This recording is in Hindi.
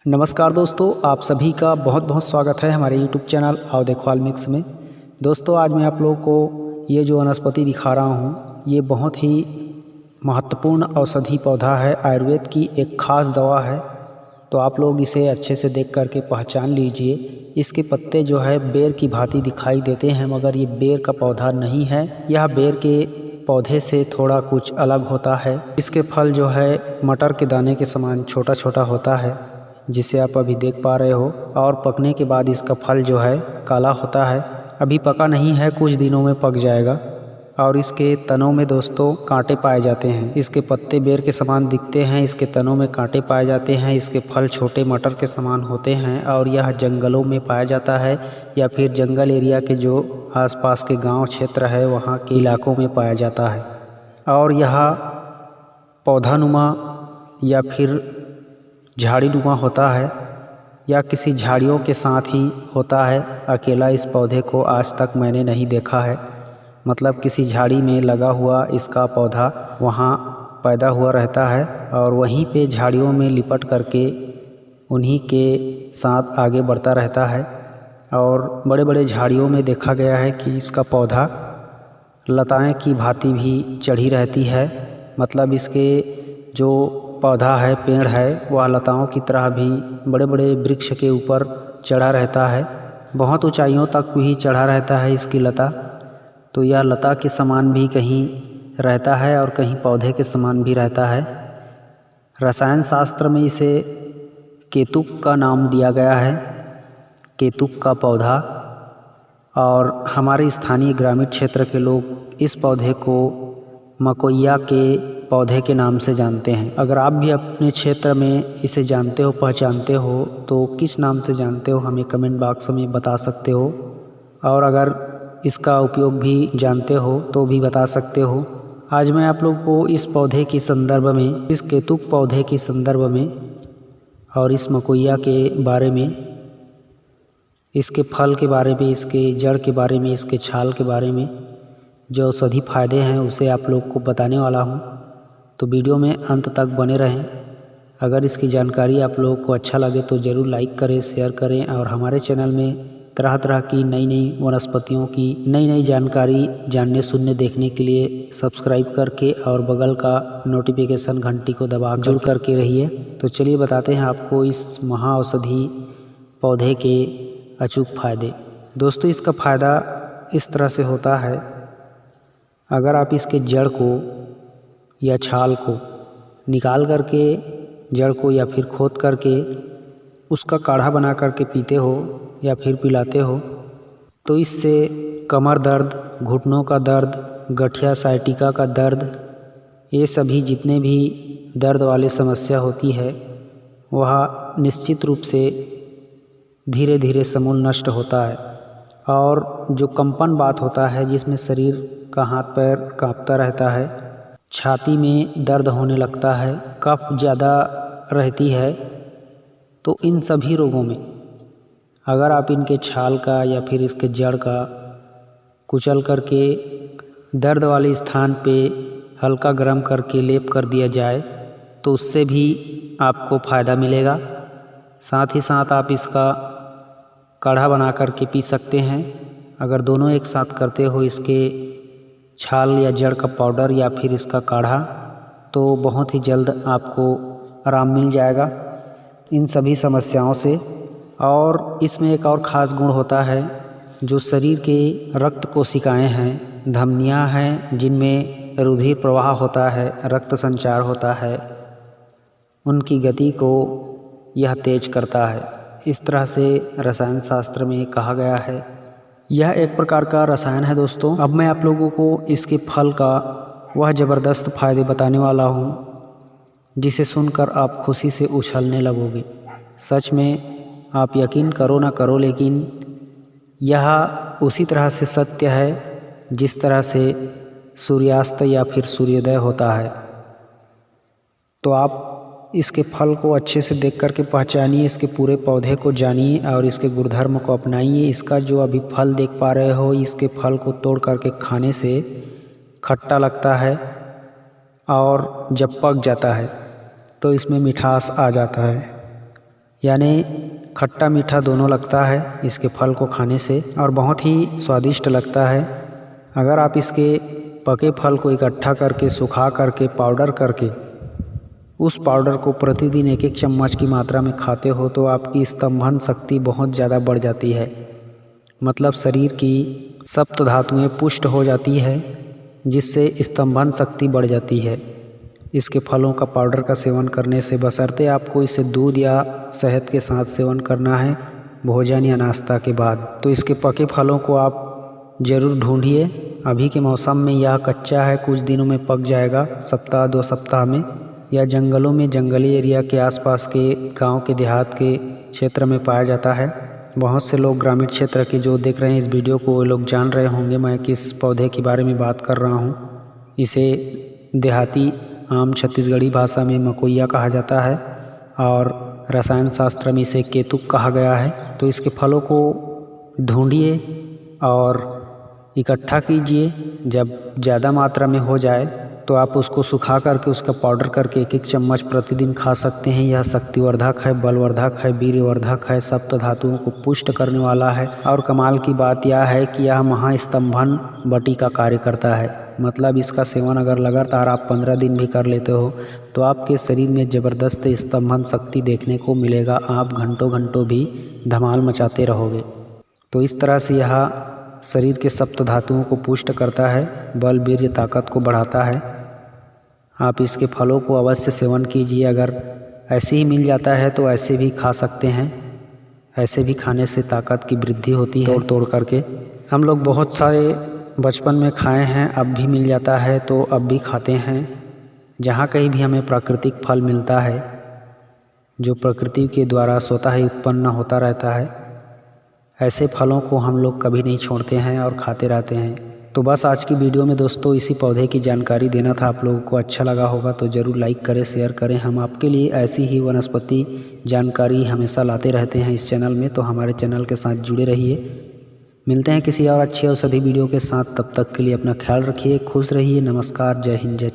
नमस्कार दोस्तों, आप सभी का बहुत बहुत स्वागत है हमारे YouTube चैनल आओ देखो ऑल मिक्स में। दोस्तों, आज मैं आप लोगों को ये जो वनस्पति दिखा रहा हूँ, ये बहुत ही महत्वपूर्ण औषधि पौधा है। आयुर्वेद की एक खास दवा है, तो आप लोग इसे अच्छे से देख करके पहचान लीजिए। इसके पत्ते जो है बेर की भांति दिखाई देते हैं, मगर ये बेर का पौधा नहीं है। यह बेर के पौधे से थोड़ा कुछ अलग होता है। इसके फल जो है मटर के दाने के समान छोटा छोटा होता है, जिसे आप अभी देख पा रहे हो। और पकने के बाद इसका फल जो है काला होता है। अभी पका नहीं है, कुछ दिनों में पक जाएगा। और इसके तनों में दोस्तों कांटे पाए जाते हैं। इसके पत्ते बेर के समान दिखते हैं, इसके तनों में कांटे पाए जाते हैं। इसके फल छोटे मटर के समान होते हैं और यह जंगलों में पाया जाता है या फिर जंगल एरिया के जो आसपास के गांव क्षेत्र है वहाँ के इलाकों में पाया जाता है। और यह पौधानुमा या फिर झाड़ीनुमा होता है या किसी झाड़ियों के साथ ही होता है। अकेला इस पौधे को आज तक मैंने नहीं देखा है, मतलब किसी झाड़ी में लगा हुआ इसका पौधा वहाँ पैदा हुआ रहता है और वहीं पे झाड़ियों में लिपट करके उन्हीं के साथ आगे बढ़ता रहता है। और बड़े बड़े झाड़ियों में देखा गया है कि इसका पौधा लताएं की भांति भी चढ़ी रहती है, मतलब इसके जो पौधा है, पेड़ है, वह लताओं की तरह भी बड़े बड़े वृक्ष के ऊपर चढ़ा रहता है। बहुत ऊंचाइयों तक भी चढ़ा रहता है इसकी लता। तो यह लता के समान भी कहीं रहता है और कहीं पौधे के समान भी रहता है। रसायन शास्त्र में इसे केतुक का नाम दिया गया है, केतुक का पौधा। और हमारे स्थानीय ग्रामीण क्षेत्र के लोग इस पौधे को मकोइया के पौधे के नाम से जानते हैं। अगर आप भी अपने क्षेत्र में इसे जानते हो, पहचानते हो, तो किस नाम से जानते हो हमें कमेंट बॉक्स में बता सकते हो। और अगर इसका उपयोग भी जानते हो तो भी बता सकते हो। आज मैं आप लोगों को इस पौधे के संदर्भ में, इस केतुक पौधे के संदर्भ में और इस मकोइया के बारे में, इसके फल के बारे में, इसके जड़ के बारे में, इसके छाल के बारे में जो औषधि फायदे हैं उसे आप लोग को बताने वाला हूँ। तो वीडियो में अंत तक बने रहें। अगर इसकी जानकारी आप लोगों को अच्छा लगे तो ज़रूर लाइक करें, शेयर करें और हमारे चैनल में तरह तरह की नई नई वनस्पतियों की नई नई जानकारी जानने सुनने देखने के लिए सब्सक्राइब करके और बगल का नोटिफिकेशन घंटी को दबा जुड़ करके रहिए। तो चलिए बताते हैं आपको इस महाऔषधि पौधे के अचूक फ़ायदे। दोस्तों, इसका फ़ायदा इस तरह से होता है, अगर आप इसके जड़ को या छाल को निकाल करके, जड़ को या फिर खोद करके उसका काढ़ा बना करके पीते हो या फिर पिलाते हो, तो इससे कमर दर्द, घुटनों का दर्द, गठिया साइटिका का दर्द, ये सभी जितने भी दर्द वाली समस्या होती है वह निश्चित रूप से धीरे धीरे समूल नष्ट होता है। और जो कंपन बात होता है, जिसमें शरीर का हाथ पैर कांपता रहता है, छाती में दर्द होने लगता है, कफ ज़्यादा रहती है, तो इन सभी रोगों में अगर आप इनके छाल का या फिर इसके जड़ का कुचल करके दर्द वाले स्थान पे हल्का गर्म करके लेप कर दिया जाए तो उससे भी आपको फ़ायदा मिलेगा। साथ ही साथ आप इसका काढ़ा बना करके पी सकते हैं। अगर दोनों एक साथ करते हो, इसके छाल या जड़ का पाउडर या फिर इसका काढ़ा, तो बहुत ही जल्द आपको आराम मिल जाएगा इन सभी समस्याओं से। और इसमें एक और ख़ास गुण होता है, जो शरीर के रक्त कोशिकाएं हैं, धमनियां हैं, जिनमें रुधिर प्रवाह होता है, रक्त संचार होता है, उनकी गति को यह तेज करता है। इस तरह से रसायन शास्त्र में कहा गया है। यह एक प्रकार का रसायन है दोस्तों। अब मैं आप लोगों को इसके फल का वह ज़बरदस्त फ़ायदे बताने वाला हूँ, जिसे सुनकर आप खुशी से उछलने लगोगे। सच में आप यकीन करो ना करो, लेकिन यह उसी तरह से सत्य है जिस तरह से सूर्यास्त या फिर सूर्योदय होता है। तो आप इसके फल को अच्छे से देख करके पहचानिए, इसके पूरे पौधे को जानिए और इसके गुणधर्म को अपनाइए। इसका जो अभी फल देख पा रहे हो, इसके फल को तोड़ करके खाने से खट्टा लगता है और जब पक जाता है तो इसमें मिठास आ जाता है। यानी खट्टा मीठा दोनों लगता है इसके फल को खाने से और बहुत ही स्वादिष्ट लगता है। अगर आप इसके पके फल को इकट्ठा करके सुखा करके पाउडर करके उस पाउडर को प्रतिदिन 1-1 चम्मच की मात्रा में खाते हो तो आपकी स्तंभन शक्ति बहुत ज़्यादा बढ़ जाती है। मतलब शरीर की सप्त धातुएं पुष्ट हो जाती है, जिससे स्तंभन शक्ति बढ़ जाती है। इसके फलों का पाउडर का सेवन करने से, बशर्ते आपको इसे दूध या शहद के साथ सेवन करना है भोजन या नाश्ता के बाद, तो इसके पके फलों को आप ज़रूर ढूंढिए। अभी के मौसम में यह कच्चा है, कुछ दिनों में पक जाएगा, सप्ताह 2 सप्ताह में। या जंगलों में, जंगली एरिया के आसपास के गांव के देहात के क्षेत्र में पाया जाता है। बहुत से लोग ग्रामीण क्षेत्र के जो देख रहे हैं इस वीडियो को, वो लोग जान रहे होंगे मैं किस पौधे के बारे में बात कर रहा हूँ। इसे देहाती आम छत्तीसगढ़ी भाषा में मकोइया कहा जाता है और रसायन शास्त्र में इसे केतुक कहा गया है। तो इसके फलों को ढूंढिए और इकट्ठा कीजिए। जब ज़्यादा मात्रा में हो जाए तो आप उसको सुखा करके उसका पाउडर करके 1-1 चम्मच प्रतिदिन खा सकते हैं। यह शक्तिवर्धक है, बलवर्धक है, वीर्यवर्धक है, सप्त धातुओं को पुष्ट करने वाला है। और कमाल की बात यह है कि यह महास्तंभन बटी का कार्य करता है। मतलब इसका सेवन अगर लगातार आप 15 दिन भी कर लेते हो तो आपके शरीर में ज़बरदस्त स्तंभन शक्ति देखने को मिलेगा। आप घंटों घंटों भी धमाल मचाते रहोगे। तो इस तरह से यह शरीर के सप्त धातुओं को पुष्ट करता है, बल वीर्य ताकत को बढ़ाता है। आप इसके फलों को अवश्य सेवन कीजिए। अगर ऐसे ही मिल जाता है तो ऐसे भी खा सकते हैं। ऐसे भी खाने से ताकत की वृद्धि होती है। तोड़ करके हम लोग बहुत सारे बचपन में खाए हैं, अब भी मिल जाता है तो अब भी खाते हैं। जहाँ कहीं भी हमें प्राकृतिक फल मिलता है जो प्रकृति के द्वारा स्वतः ही उत्पन्न होता रहता है, ऐसे फलों को हम लोग कभी नहीं छोड़ते हैं और खाते रहते हैं। तो बस आज की वीडियो में दोस्तों इसी पौधे की जानकारी देना था। आप लोगों को अच्छा लगा होगा तो ज़रूर लाइक करें, शेयर करें। हम आपके लिए ऐसी ही वनस्पति जानकारी हमेशा लाते रहते हैं इस चैनल में, तो हमारे चैनल के साथ जुड़े रहिए। मिलते हैं किसी और अच्छी औषधि वीडियो के साथ। तब तक के लिए अपना ख्याल रखिए, खुश रहिए। नमस्कार, जय हिंद, जय।